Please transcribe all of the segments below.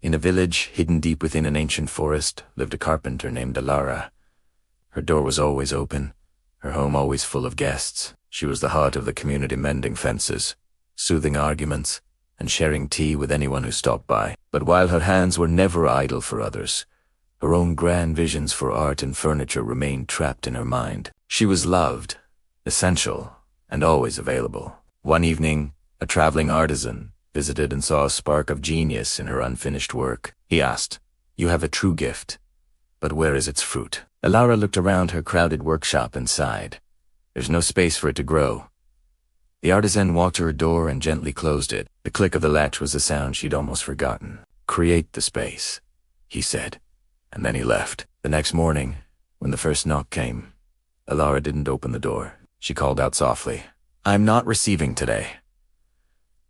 In a village hidden deep within an ancient forest lived a carpenter named Alara. Her door was always open, her home always full of guests. She was the heart of the community, mending fences, soothing arguments, and sharing tea with anyone who stopped by. But while her hands were never idle for others, her own grand visions for art and furniture remained trapped in her mind. She was loved, essential, and always available. One evening, a traveling artisan visited and saw a spark of genius in her unfinished work. He asked, "You have a true gift, but where is its fruit?" Alara looked around her crowded workshop and sighed. There's no space for it to grow. The artisan walked to her door and gently closed it. The click of the latch was a sound she'd almost forgotten. "Create the space," he said, and then he left. The next morning, when the first knock came, Alara didn't open the door. She called out softly, "I'm not receiving today."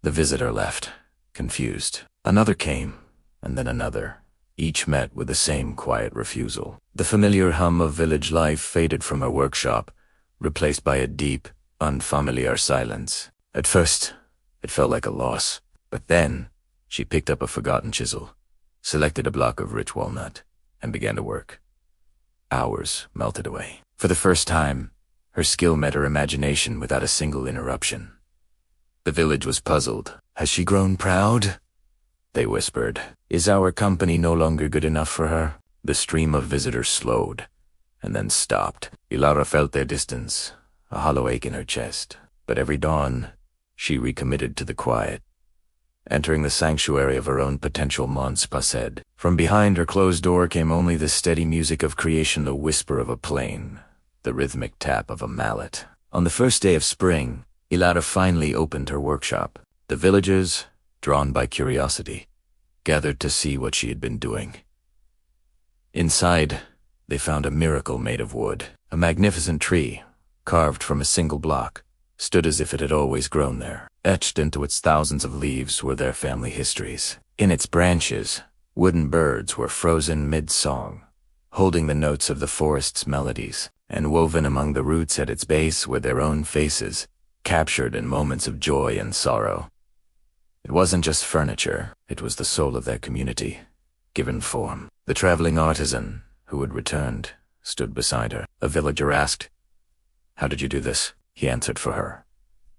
The visitor left, confused. Another came, and then another. Each met with the same quiet refusal. The familiar hum of village life faded from her workshop, replaced by a deep, unfamiliar silence. At first, it felt like a loss, but then she picked up a forgotten chisel, selected a block of rich walnut, and began to work. Hours melted away. For the first time, her skill met her imagination without a single interruption. The village was puzzled. "Has she grown proud?" they whispered. "Is our company no longer good enough for her?" The stream of visitors slowed, and then stopped. Alara felt their distance, a hollow ache in her chest. But every dawn, she recommitted to the quiet, entering the sanctuary of her own potential monts passed. From behind her closed door came only the steady music of creation, the whisper of a plane, the rhythmic tap of a mallet. On the first day of spring, Alara finally opened her workshop. The villagers, drawn by curiosity, gathered to see what she had been doing. Inside, they found a miracle made of wood. A magnificent tree, carved from a single block, stood as if it had always grown there. Etched into its thousands of leaves were their family histories. In its branches, wooden birds were frozen mid-song, holding the notes of the forest's melodies, and woven among the roots at its base were their own faces, captured in moments of joy and sorrow. It wasn't just furniture, it was the soul of their community, given form. The traveling artisan, who had returned, stood beside her. A villager asked, "How did you do this?" He answered for her.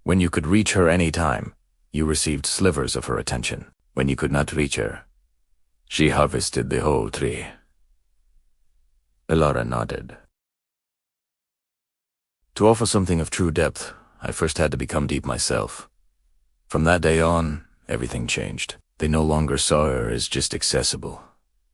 "When you could reach her any time, you received slivers of her attention. When you could not reach her, she harvested the whole tree." Alara nodded. To offer something of true depth, I first had to become deep myself. From that day on, everything changed. They no longer saw her as just accessible,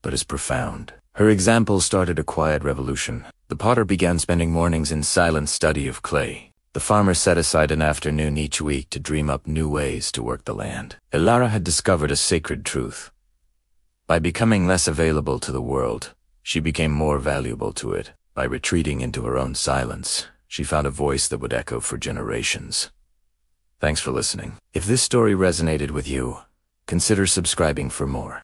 but as profound. Her example started a quiet revolution. The potter began spending mornings in silent study of clay. The farmer set aside an afternoon each week to dream up new ways to work the land. Alara had discovered a sacred truth. By becoming less available to the world, she became more valuable to it. By retreating into her own silence, she found a voice that would echo for generations. Thanks for listening. If this story resonated with you, consider subscribing for more.